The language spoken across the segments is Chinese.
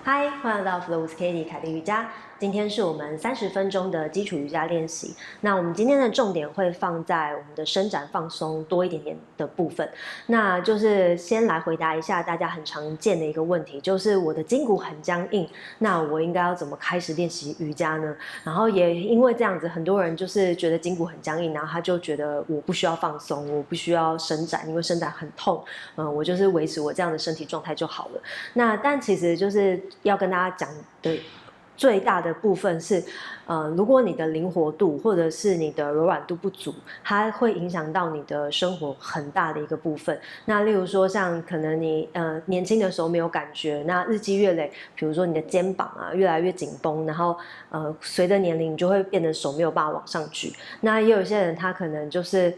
嗨，欢迎来到 Flow with Katie 凯蒂瑜伽。今天是我们30分钟的基础瑜伽练习。那我们今天的重点会放在我们的伸展放松多一点点的部分。那就是先来回答一下大家很常见的一个问题，就是我的筋骨很僵硬，那我应该要怎么开始练习瑜伽呢？然后也因为这样子，很多人就是觉得筋骨很僵硬，然后他就觉得我不需要放松，我不需要伸展，因为伸展很痛，我就是维持我这样的身体状态就好了。但其实就是要跟大家讲的最大的部分是，如果你的灵活度或者是你的柔软度不足，它会影响到你的生活很大的一个部分。那例如说，像可能你年轻的时候没有感觉，那日积月累，比如说你的肩膀啊越来越紧绷，然后随着年龄你就会变得手没有办法往上举。那也有一些人他可能就是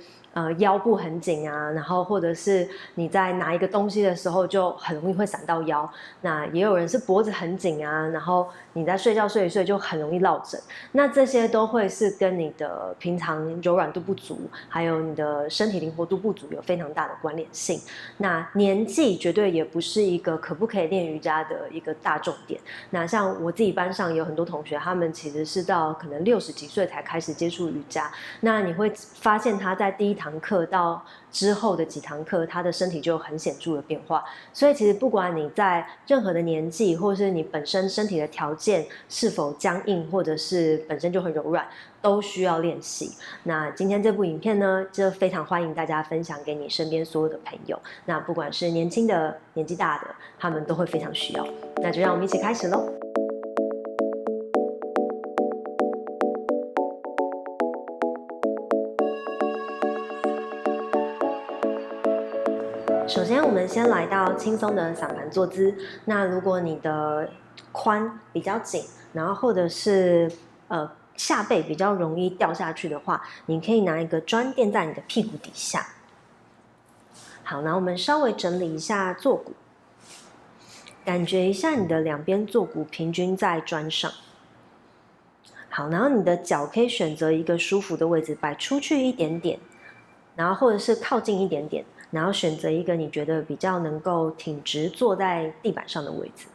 腰部很紧啊，然后或者是你在拿一个东西的时候就很容易会闪到腰。那也有人是脖子很紧啊，然后你在睡觉睡一睡就很容易落枕。那这些都会是跟你的平常柔软度不足，还有你的身体灵活度不足有非常大的关联性。那年纪绝对也不是一个可不可以练瑜伽的一个大重点。那像我自己班上有很多同学，他们其实是到可能60几岁才开始接触瑜伽。那你会发现他在第一堂课到之后的几堂课，他的身体就有很显著的变化。所以其实不管你在任何的年纪，或是你本身身体的条件是否僵硬，或者是本身就很柔软，都需要练习。那今天这部影片呢，就非常欢迎大家分享给你身边所有的朋友。那不管是年轻的、年纪大的，他们都会非常需要。那就让我们一起开始咯。首先，我们先来到轻松的散盘坐姿。那如果你的髋比较紧，然后或者是下背比较容易掉下去的话，你可以拿一个砖垫在你的屁股底下。好，然后我们稍微整理一下坐骨，感觉一下你的两边坐骨平均在砖上。好，然后你的脚可以选择一个舒服的位置，摆出去一点点，然后或者是靠近一点点。然后选择一个你觉得比较能够挺直坐在地板上的位置。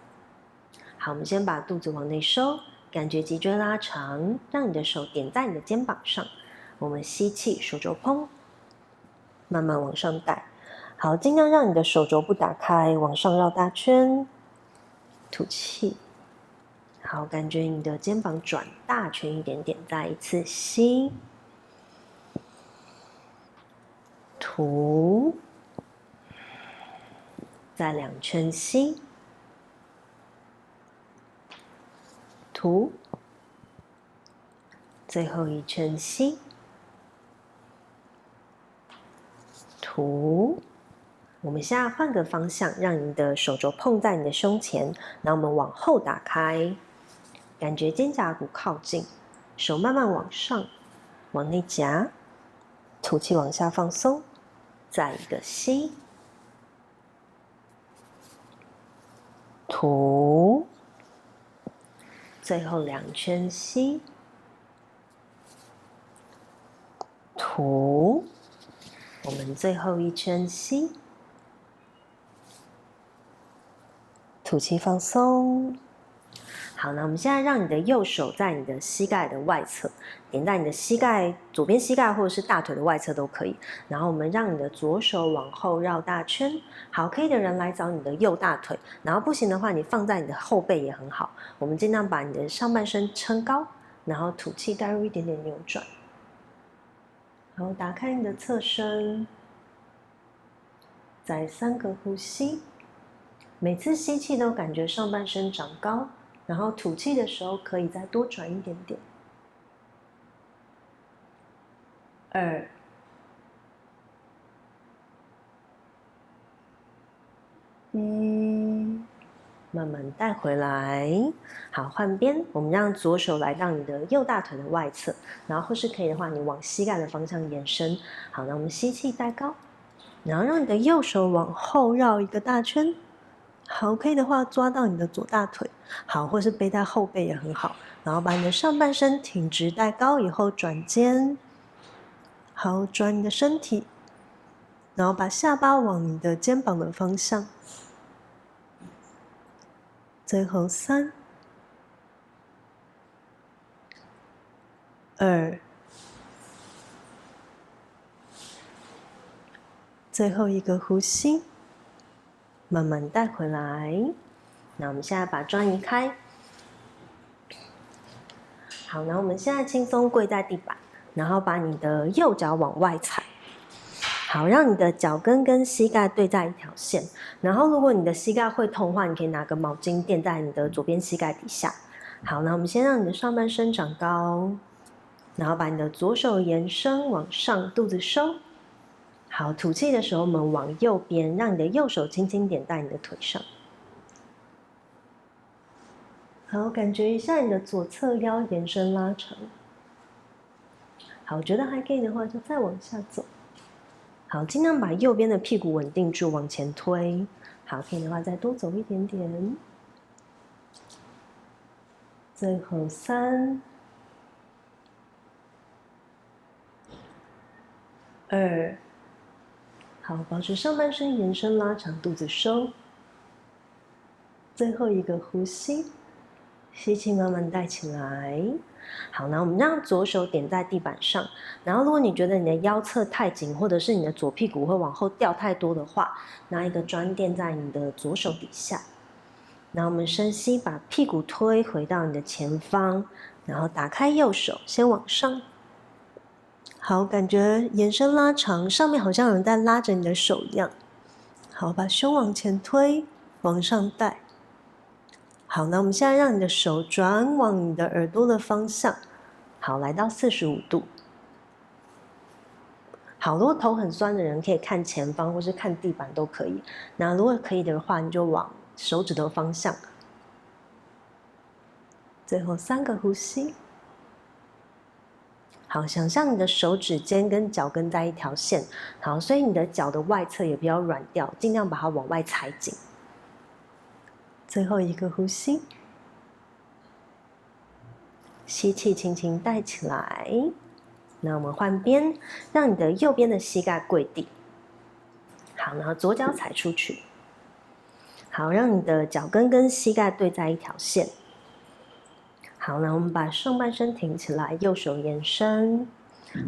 好，我们先把肚子往内收，感觉脊椎拉长，让你的手点在你的肩膀上。我们吸气，手肘砰，慢慢往上带。好，尽量让你的手肘不打开，往上绕大圈。吐气。好，感觉你的肩膀转大圈一点点，再一次吸，吐。再2圈吸，吐，最后1圈吸，吐。我们现在换个方向，让你的手肘碰在你的胸前，然后我们往后打开，感觉肩胛骨靠近，手慢慢往上，往内夹，吐气往下放松，再一个吸。吐，最后2圈吸，吐，我们最后1圈吸，吐气放松。好，那我们现在让你的右手在你的膝盖的外侧，点在你的膝盖左边膝盖或者是大腿的外侧都可以。然后我们让你的左手往后绕大圈。好，可以的人来找你的右大腿，然后不行的话，你放在你的后背也很好。我们尽量把你的上半身撑高，然后吐气带入一点点扭转。好，打开你的侧身，再3个呼吸。每次吸气都感觉上半身长高。然后吐气的时候可以再多转一点点。2、1，慢慢带回来。好，换边，我们让左手来到你的右大腿的外侧，然后或是可以的话，你往膝盖的方向延伸。好，那我们吸气带高，然后让你的右手往后绕一个大圈。好，可以的话抓到你的左大腿，好，或是背在后背也很好。然后把你的上半身挺直带高以后转肩，好，转你的身体，然后把下巴往你的肩膀的方向，最后3、2，最后一个呼吸，慢慢带回来。那我们现在把砖移开。好，那我们现在轻松跪在地板，然后把你的右脚往外踩。好，让你的脚跟跟膝盖对在一条线。然后，如果你的膝盖会痛的话，你可以拿个毛巾垫在你的左边膝盖底下。好，那我们先让你的上半身长高，然后把你的左手延伸往上，肚子收。好，吐气的时候，我们往右边，让你的右手轻轻点在你的腿上。好，感觉一下你的左侧腰延伸拉长。好，觉得还可以的话，就再往下走。好，尽量把右边的屁股稳定住，往前推。好，可以的话再多走一点点。最后3、2，好，保持上半身延伸拉长，肚子收。最后一个呼吸，吸气慢慢带起来。好，那我们让左手点在地板上，然后如果你觉得你的腰侧太紧，或者是你的左屁股会往后掉太多的话，拿一个砖垫在你的左手底下。然后我们深吸，把屁股推回到你的前方，然后打开右手，先往上。好，感觉延伸拉长，上面好像有人在拉着你的手一样。好，把胸往前推，往上带。好，那我们现在让你的手转往你的耳朵的方向。好，来到45度。好，如果头很酸的人，可以看前方或是看地板都可以。那如果可以的话，你就往手指头方向。最后3个呼吸。好，想象你的手指尖跟脚跟在一条线。好，所以你的脚的外侧也不要软掉，尽量把它往外踩紧。最后一个呼吸，吸气，轻轻带起来。那我们换边，让你的右边的膝盖跪地。好，然后左脚踩出去。好，让你的脚跟跟膝盖对在一条线。好，那我们把上半身挺起来，右手延伸。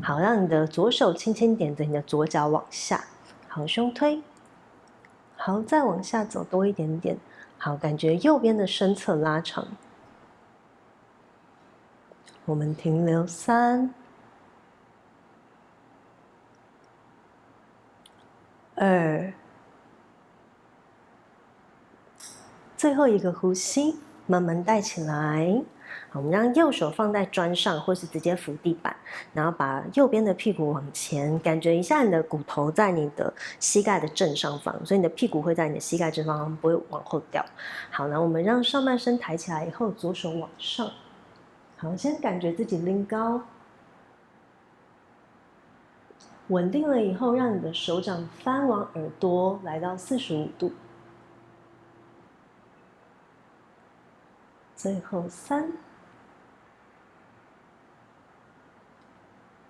好，让你的左手轻轻点着你的左脚往下。好，胸推。好，再往下走多一点点。好，感觉右边的身侧拉长。我们停留3、2，最后一个呼吸，慢慢带起来。我们让右手放在砖上，或是直接扶地板，然后把右边的屁股往前，感觉一下你的骨头在你的膝盖的正上方，所以你的屁股会在你的膝盖正上方，不会往后掉。好，那我们让上半身抬起来以后，左手往上。好，先感觉自己拎高，稳定了以后，让你的手掌翻往耳朵，来到45度。最后3、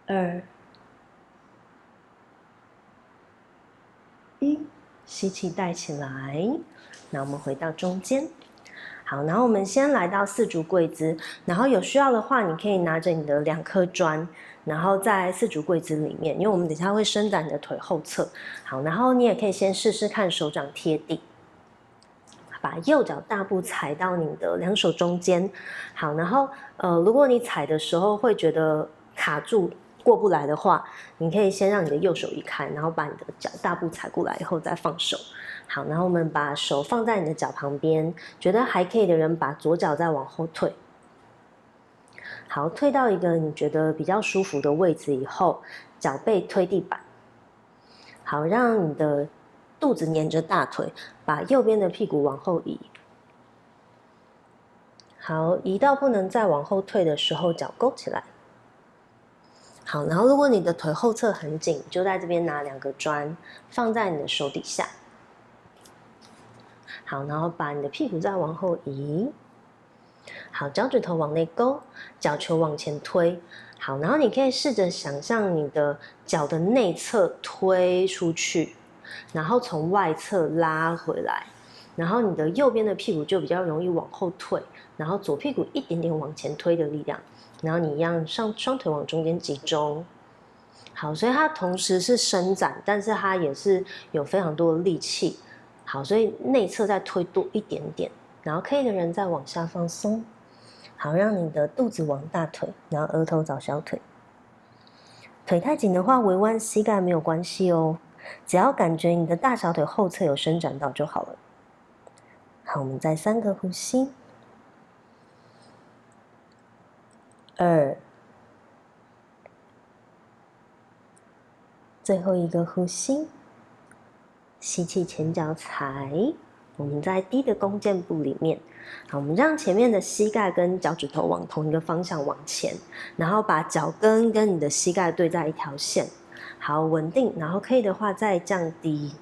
2、1，吸气带起来。那我们回到中间。好，然后我们先来到四足跪姿，然后有需要的话，你可以拿着你的2颗砖，然后在四足跪姿里面，因为我们等一下会伸展你的腿后侧。好，然后你也可以先试试看手掌贴地，把右脚大步踩到你的2手中间。好，然后如果你踩的时候会觉得卡住过不来的话，你可以先让你的右手移开，然后把你的脚大步踩过来以后再放手。好，然后我们把手放在你的脚旁边，觉得还可以的人把左脚再往后退。好，退到一个你觉得比较舒服的位置以后，脚背推地板。好，让你的肚子黏着大腿，把右边的屁股往后移。好，移到不能再往后退的时候，脚勾起来。好，然后如果你的腿后侧很紧，就在这边拿2个砖放在你的手底下。好，然后把你的屁股再往后移。好，脚趾头往内勾，脚球往前推。好，然后你可以试着想象你的脚的内侧推出去，然后从外侧拉回来。然后你的右边的屁股就比较容易往后退，然后左屁股一点点往前推的力量，然后你一样双腿往中间集中。好，所以它同时是伸展，但是它也是有非常多的力气。好，所以内侧再推多一点点，然后可以的人再往下放松。好，让你的肚子往大腿，然后额头找小腿。腿太紧的话，微弯膝盖没有关系哦，只要感觉你的大小腿后侧有伸展到就好了。好，我们再3个呼吸。2，最后一个呼吸。吸气，前脚踩。我们在低的弓箭步里面，好，我们让前面的膝盖跟脚趾头往同一个方向往前，然后把脚跟跟你的膝盖对在一条线。好，稳定，然后可以的话再降低。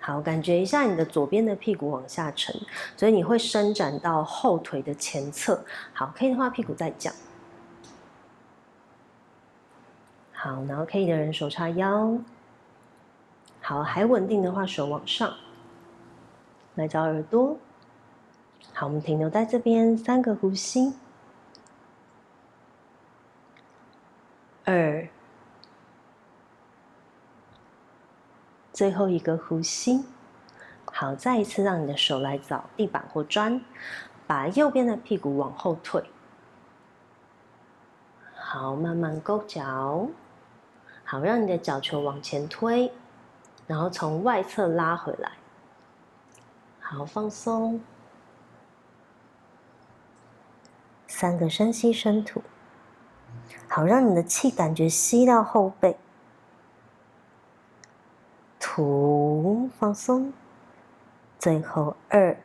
好，感觉一下你的左边的屁股往下沉，所以你会伸展到后腿的前侧。好，可以的话屁股再降。好，然后可以的人手叉腰。好，还稳定的话手往上。来找耳朵。好，我们停留在这边3个呼吸。2，最后一个呼吸。好，再一次让你的手来找地板或砖，把右边的屁股往后退。好，慢慢勾脚。好，让你的脚球往前推，然后从外侧拉回来。好，放松。3个深吸深吐。好，让你的气感觉吸到后背。吐，放松。最后2，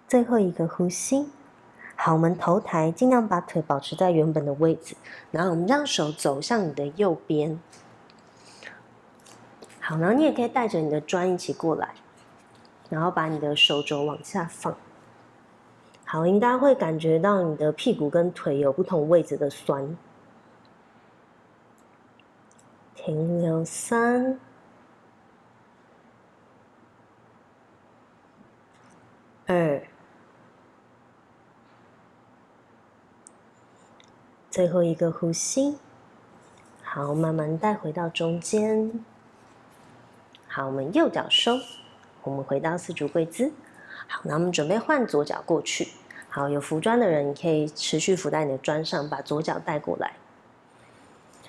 最后一个呼吸。好，我们头抬，尽量把腿保持在原本的位置，然后我们让手走向你的右边。好，然后你也可以带着你的砖一起过来，然后把你的手肘往下放。好，应该会感觉到你的屁股跟腿有不同位置的酸。停留3、2，最后一个呼吸。好，慢慢带回到中间。好，我们右脚收，我们回到四足跪姿。好，那我们准备换左脚过去。好，有扶砖的人，你可以持续扶在你的砖上，把左脚带过来。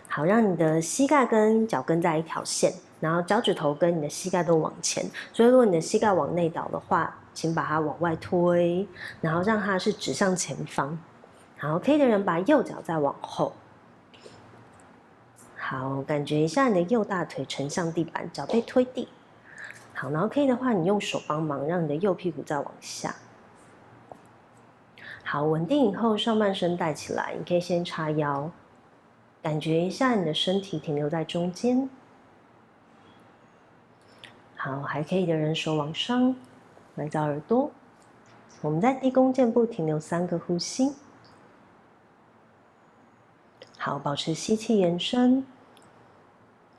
好，让你的膝盖跟脚跟在一条线，然后脚趾头跟你的膝盖都往前。所以，如果你的膝盖往内倒的话，请把它往外推，然后让它是指向前方。好，可以的人把右脚再往后。好，感觉一下你的右大腿沉向地板，脚背推地。好，然后可以的话，你用手帮忙，让你的右屁股再往下。好，稳定以后，上半身带起来，你可以先叉腰，感觉一下你的身体停留在中间。好，还可以的人手往上，来找耳朵。我们在低弓箭步停留3个呼吸。好，保持吸气延伸。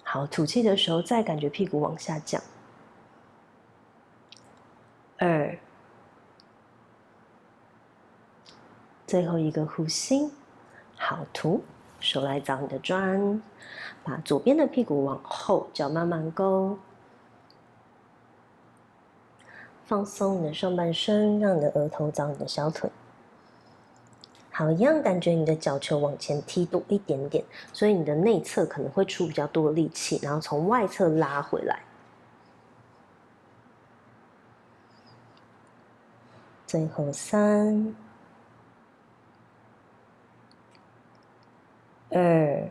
好，吐气的时候再感觉屁股往下降。2，最后一个呼吸。好，吐，手来找你的砖，把左边的屁股往后，脚慢慢勾。放松你的上半身，让你的额头找你的小腿。好，一样感觉你的脚球往前踢多一点点，所以你的内侧可能会出比较多的力气，然后从外侧拉回来。最后3、2、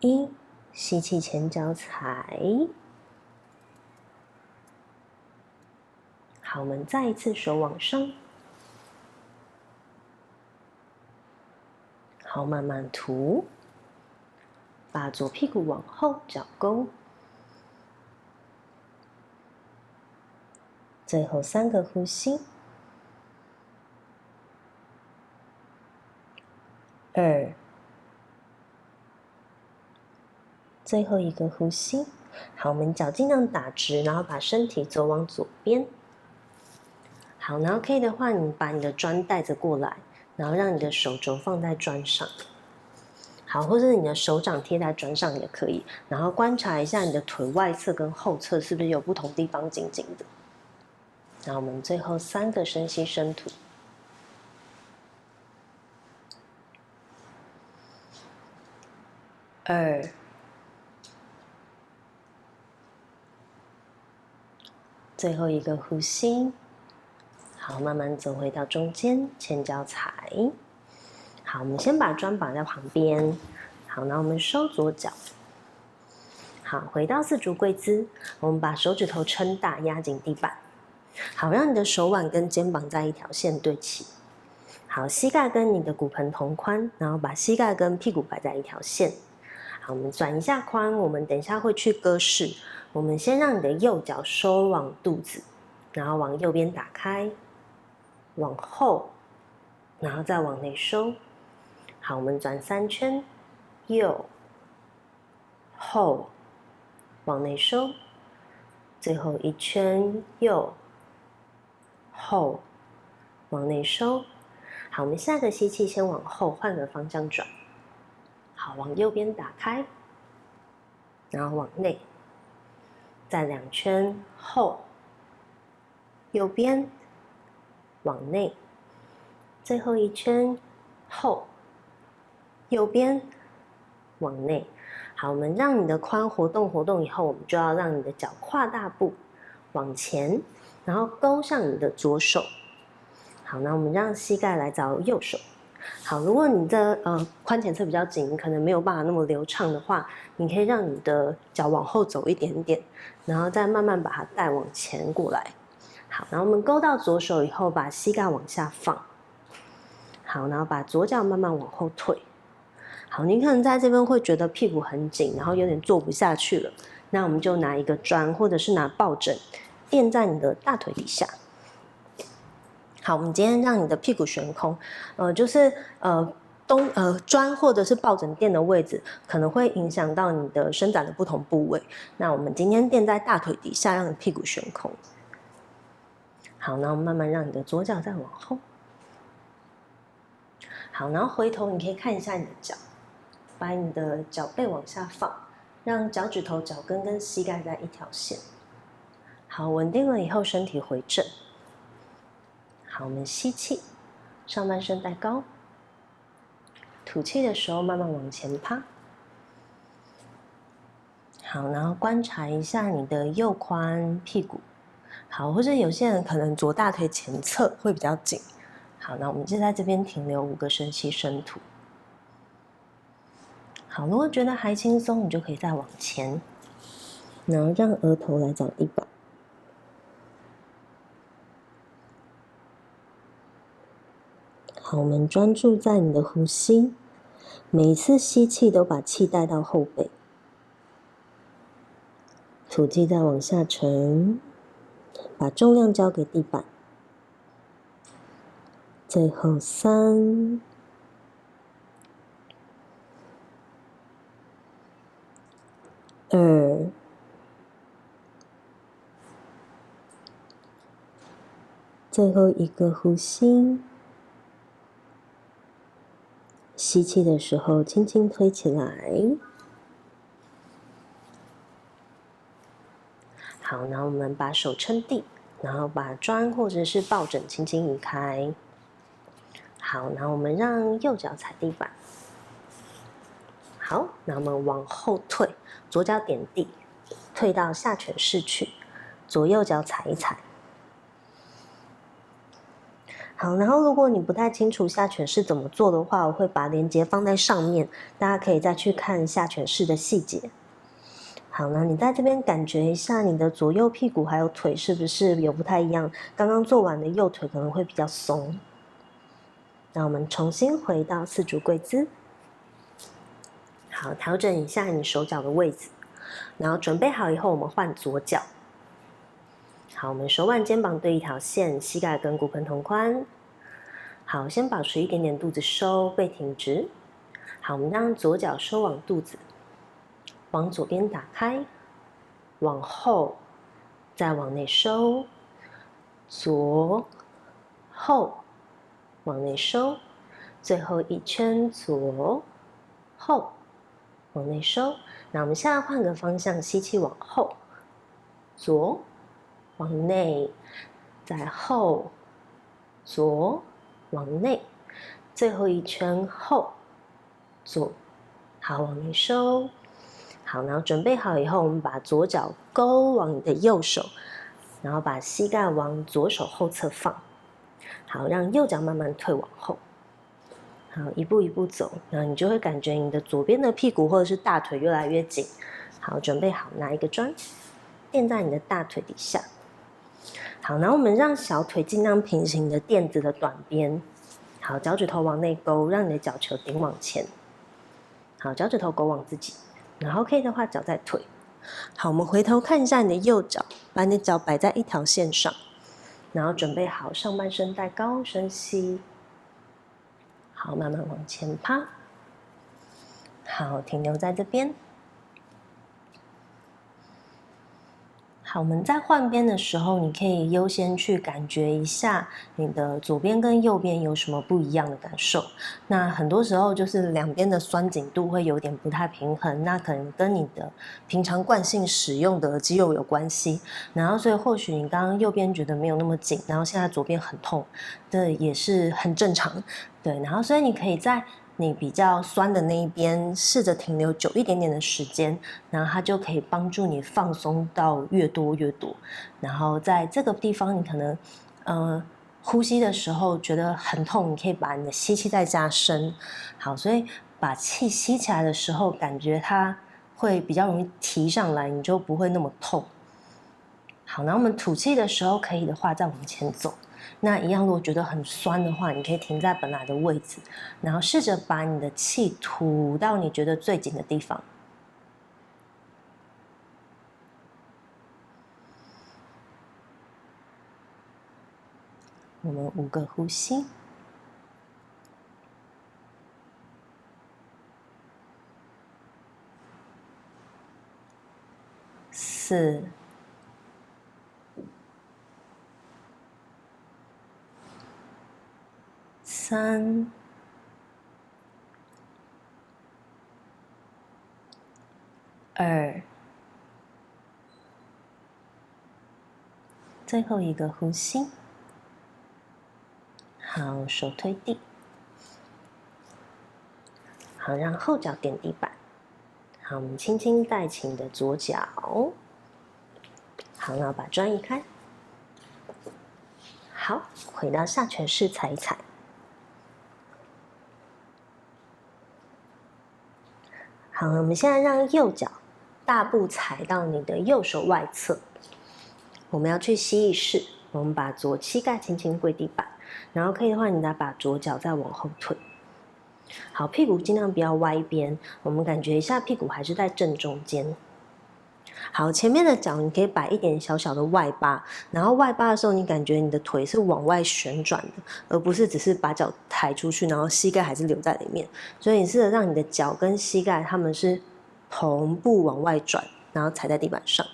1，吸气，前脚踩。好，我们再一次手往上。好，慢慢吐，把左屁股往后，脚勾。最后3个呼吸。2、最后一个呼吸。好，我们脚尽量打直，然后把身体走往左边。好，然后可以的话，你把你的砖带着过来，然后让你的手肘放在砖上。好，或者你的手掌贴在砖上也可以。然后观察一下你的腿外侧跟后侧是不是有不同地方紧紧的。然后我们最后3个深吸深吐。2、最后一个呼吸。好，慢慢走回到中间，前脚踩。好，我们先把砖绑在旁边。好，那我们收左脚。好，回到四足跪姿，我们把手指头撑大，压紧地板。好，让你的手腕跟肩膀在一条线对齐。好，膝盖跟你的骨盆同宽，然后把膝盖跟屁股摆在一条线。好，我们转一下髋，我们等一下会去鸽式。我们先让你的右脚收往肚子，然后往右边打开，往后，然后再往内收。好，我们转3圈，右、后，往内收。最后1圈，右、后，往内收。好，我们下个吸气，先往后，换个方向转。好，往右边打开，然后往内，再2圈后，右边，往内，最后1圈后，右边，往内。好，我们让你的髋活动以后，我们就要让你的脚跨大步往前，然后勾上你的左手。好，那我们让膝盖来找右手。好，如果你的髋前侧比较紧，你可能没有办法那么流畅的话，你可以让你的脚往后走一点点，然后再慢慢把它带往前过来。好，然后我们勾到左手以后，把膝盖往下放。好，然后把左脚慢慢往后退。好，你可能在这边会觉得屁股很紧，然后有点坐不下去了，那我们就拿一个砖或者是拿抱枕垫在你的大腿底下。好，我们今天让你的屁股悬空，就是砖或者是抱枕垫的位置，可能会影响到你的伸展的不同部位。那我们今天垫在大腿底下，让你屁股悬空。好，那我们慢慢让你的左脚再往后。好，然后回头你可以看一下你的脚，把你的脚背往下放，让脚趾头、脚跟跟膝盖在一条线。好，稳定了以后，身体回正。好，我们吸气，上半身带高，吐气的时候慢慢往前趴。好，然后观察一下你的右髋、屁股。好，或者有些人可能左大腿前侧会比较紧。好，那我们就在这边停留5个深吸深吐。好，如果觉得还轻松，你就可以再往前，然后让额头来找地板。好，我们专注在你的呼吸，每一次吸气都把气带到后背，吐气再往下沉，把重量交给地板。最后3、2、最后一个呼吸。吸气的时候，轻轻推起来。好，然后我们把手撑地，然后把砖或者是抱枕轻轻移开。好，然后我们让右脚踩地板。好，那我们往后退，左脚点地，退到下犬式去，左右脚踩一踩。好，然后如果你不太清楚下犬式怎么做的话，我会把链接放在上面，大家可以再去看下犬式的细节。好，那你在这边感觉一下你的左右屁股还有腿是不是有不太一样？刚刚做完的右腿可能会比较松。那我们重新回到四足跪姿。好，调整一下你手脚的位置，然后准备好以后，我们换左脚。好，我们手腕肩膀对一条线，膝盖跟骨盆同宽。好，先保持一点点肚子收，背挺直。好，我们让左脚收往肚子，往左边打开，往后，再往内收，左后，往内收，最后一圈左后，往内收。那我们现在换个方向，吸气往后，左往内，再后，左往内，最后一圈后，左，好，往内收。好，然后准备好以后，我们把左脚勾往你的右手，然后把膝盖往左手后侧放。好，让右脚慢慢退往后。好，一步一步走，然后你就会感觉你的左边的屁股或者是大腿越来越紧。好，准备好，拿一个砖垫在你的大腿底下。好，然后我们让小腿尽量平行你的垫子的短边。好，脚趾头往内勾，让你的脚球顶往前。好，脚趾头勾往自己。然后可以的话，脚再退。好，我们回头看一下你的右脚，把你的脚摆在一条线上，然后准备好上半身带高深吸。好，慢慢往前趴。好，停留在这边。好，我们在换边的时候，你可以优先去感觉一下你的左边跟右边有什么不一样的感受。那很多时候就是两边的酸紧度会有点不太平衡，那可能跟你的平常惯性使用的肌肉有关系。然后所以或许你刚刚右边觉得没有那么紧，然后现在左边很痛，这也是很正常。对，然后所以你可以在你比较酸的那一边试着停留久一点点的时间，然后它就可以帮助你放松到越多越多。然后在这个地方，你可能呼吸的时候觉得很痛，你可以把你的吸气再加深。好，所以把气吸起来的时候，感觉它会比较容易提上来，你就不会那么痛。好，然后我们吐气的时候，可以的话再往前走。那一样，如果觉得很酸的话，你可以停在本来的位置，然后试着把你的气吐到你觉得最紧的地方。我们5个呼吸。4、3、2，最后一个呼吸。好，手推地。好，让后脚点地板。好，我们轻轻带起你的左脚。好，然后把砖移开。好，回到下犬式踩一踩。好，我们现在让右脚大步踩到你的右手外侧。我们要去蜥蜴式，我们把左膝盖轻轻跪地板，然后可以的话，你再把左脚再往后退。好，屁股尽量不要歪边，我们感觉一下屁股还是在正中间。好，前面的脚你可以摆一点小小的外八，然后外八的时候，你感觉你的腿是往外旋转的，而不是只是把脚抬出去，然后膝盖还是留在里面。所以你试着让你的脚跟膝盖它们是同步往外转，然后踩在地板上。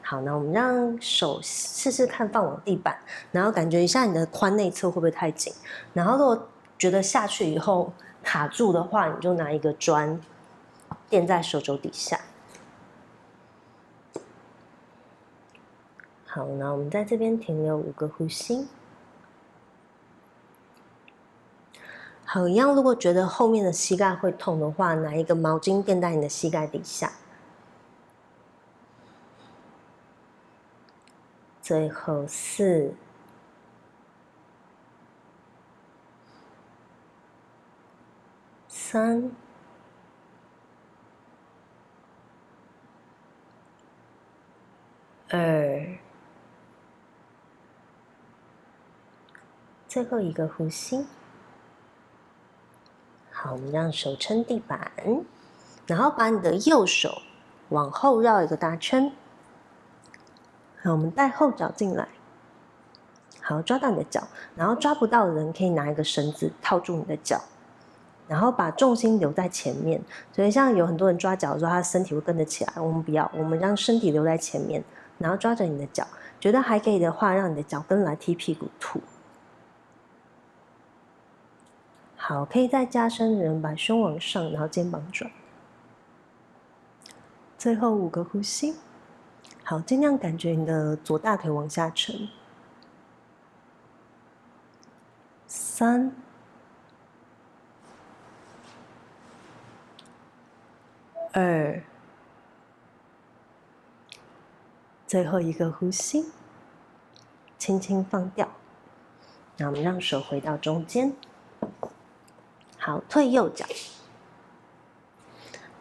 好，那我们让手试试看放往地板，然后感觉一下你的髋内侧会不会太紧。然后如果觉得下去以后卡住的话，你就拿一个砖垫在手肘底下。好，那我们在这边停留5个呼吸。好，一样，如果觉得后面的膝盖会痛的话，拿一个毛巾垫在你的膝盖底下。最后4、3、2，最后一个呼吸。好，我们让手撑地板，然后把你的右手往后绕一个大圈。好，我们带后脚进来。好，抓到你的脚，然后抓不到的人可以拿一个绳子套住你的脚。然后把重心留在前面。所以像有很多人抓脚的时候，他身体会跟着起来，我们不要，我们让身体留在前面，然后抓着你的脚，觉得还可以的话，让你的脚跟来踢屁股吐。好，可以再加深的人把胸往上，然后肩膀转。最后5个呼吸。好，尽量感觉你的左大腿往下沉。3、2，最后1个呼吸，轻轻放掉。那我们让手回到中间。好，退右脚。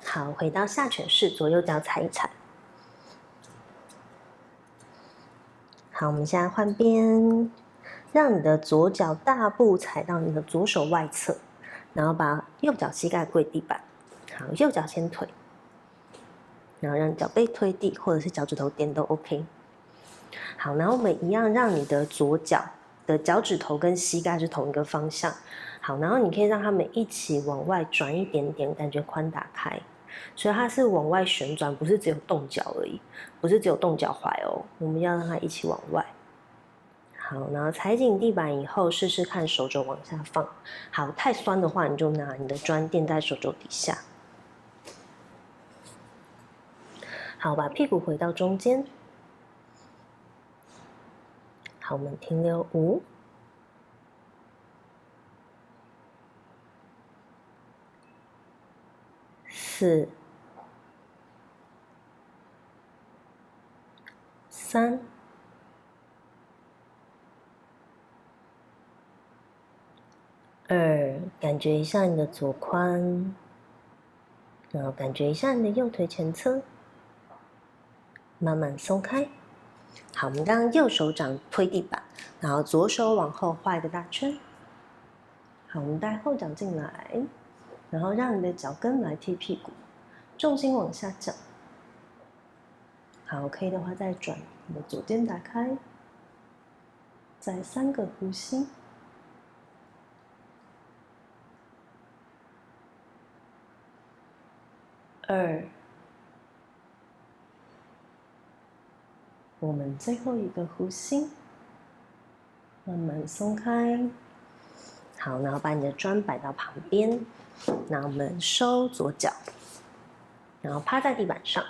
好，回到下犬式，左右脚踩一踩。好，我们现在换边，让你的左脚大步踩到你的左手外侧，然后把右脚膝盖跪地板。好，右脚先推，然后让脚背推地，或者是脚趾头点都 OK。好，然后我们一样让你的左脚的脚趾头跟膝盖是同一个方向。好，然后你可以让它们一起往外转一点点，感觉髋打开。所以它是往外旋转，不是只有动脚而已，不是只有动脚踝哦，我们要让它一起往外。好，然后踩紧地板以后，试试看手肘往下放。好，太酸的话，你就拿你的砖垫在手肘底下。好，把屁股回到中间。好，我们停留5、4、3、2，感觉一下你的左髋，然后感觉一下你的右腿前侧，慢慢松开。好，我们让右手掌推地板，然后左手往后画一个大圈。好，我们带后脚进来，然后让你的脚跟来踢屁股，重心往下降。好，可以的话再转，你的左肩打开，再3个呼吸。2，我们最后1个呼吸，慢慢松开。好，然后把你的砖摆到旁边，然后我们收左脚，然后趴在地板上。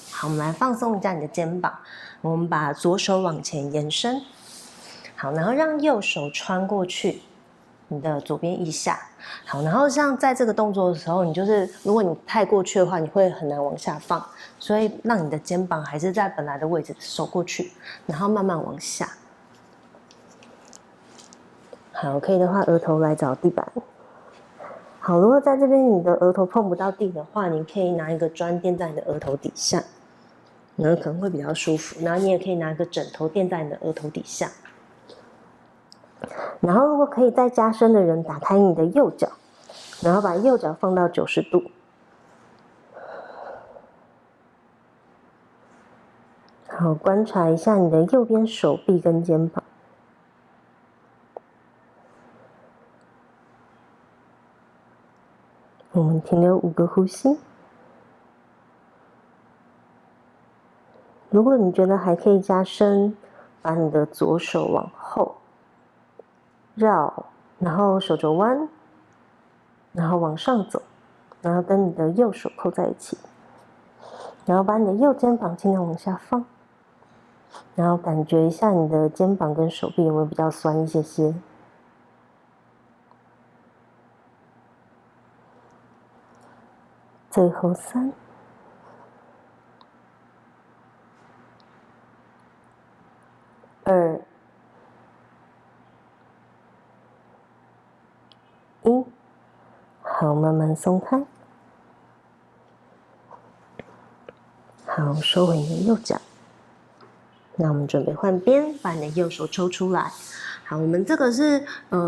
好，我们来放松一下你的肩膀，我们把左手往前延伸。好，然后让右手穿过去你的左边腋下。好，然后像在这个动作的时候，你就是如果你太过去的话，你会很难往下放，所以让你的肩膀还是在本来的位置，手过去，然后慢慢往下。好，可以的话，额头来找地板。好，如果在这边你的额头碰不到地的话，你可以拿一个砖垫在你的额头底下，然后可能会比较舒服。然后你也可以拿个枕头垫在你的额头底下。然后如果可以再加深的人，打开你的右脚，然后把右脚放到90度。好，观察一下你的右边手臂跟肩膀。我们停留5个呼吸。如果你觉得还可以加深，把你的左手往后绕，然后手肘弯，然后往上走，然后跟你的右手扣在一起，然后把你的右肩膀尽量往下放，然后感觉一下你的肩膀跟手臂有没有比较酸一些些。最后3、2、1，好，慢慢松开。好，收回你的右脚。那我们准备换边，把你的右手抽出来。好，我们这个是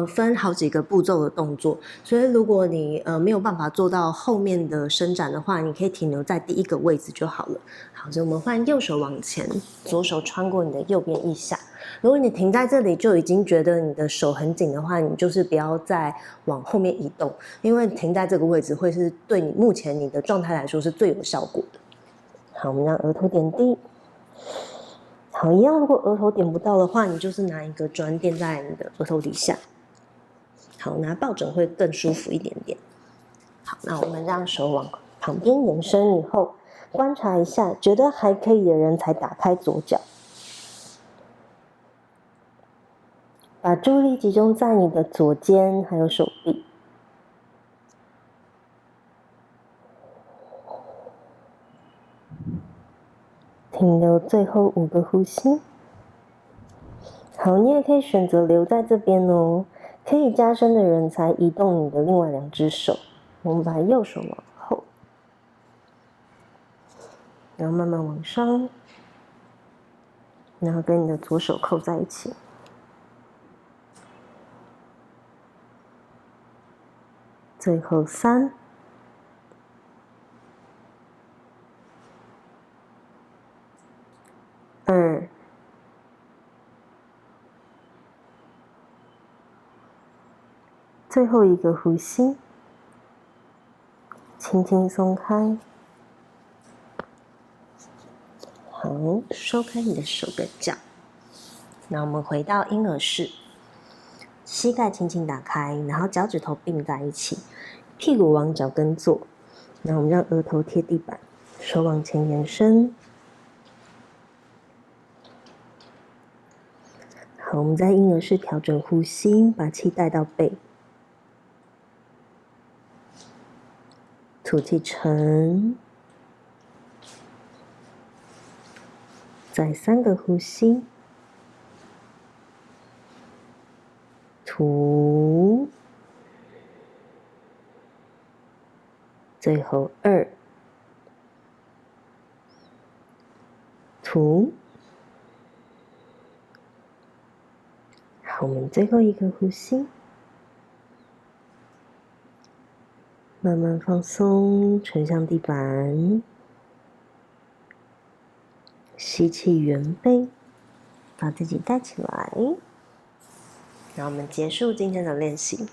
分好几个步骤的动作，所以如果你没有办法做到后面的伸展的话，你可以停留在第1个位置就好了。好，所以我们换右手往前，左手穿过你的右边腋下，如果你停在这里就已经觉得你的手很紧的话，你就是不要再往后面移动，因为停在这个位置会是对你目前你的状态来说是最有效果的。好，我们让额头点地。好，一样，如果额头点不到的话，你就是拿一个砖垫在你的额头底下。好，拿抱枕会更舒服一点点。好，那我们让手往旁边延伸以后，观察一下，觉得还可以的人才打开左脚。把注意力集中在你的左肩还有手臂。停留最后5个呼吸。好，你也可以选择留在这边哦。可以加深的人才移动你的另外2只手。我们把右手往后，然后慢慢往上，然后跟你的左手扣在一起。最后3、2、最后1个呼吸，轻轻松开。好，收开你的手跟脚。那我们回到婴儿式，膝盖轻轻打开，然后脚趾头并在一起，屁股往脚跟坐。那我们让额头贴地板，手往前延伸。好，我们在婴儿式调整呼吸，把气带到背，吐气沉。再3个呼吸，吐，最后2，吐。好，我们最后1个呼吸，慢慢放松，沉向地板。吸气圆背，把自己带起来。然后我们结束今天的练习。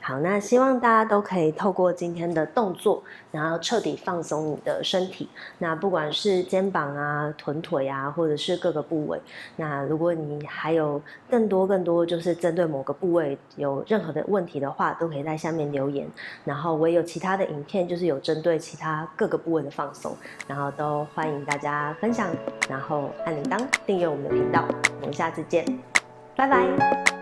好，那希望大家都可以透过今天的动作，然后彻底放松你的身体。那不管是肩膀啊、臀腿啊，或者是各个部位。那如果你还有更多就是针对某个部位有任何的问题的话，都可以在下面留言。然后我也有其他的影片，就是有针对其他各个部位的放松，然后都欢迎大家分享，然后按铃铛订阅我们的频道。我们下次见，拜拜。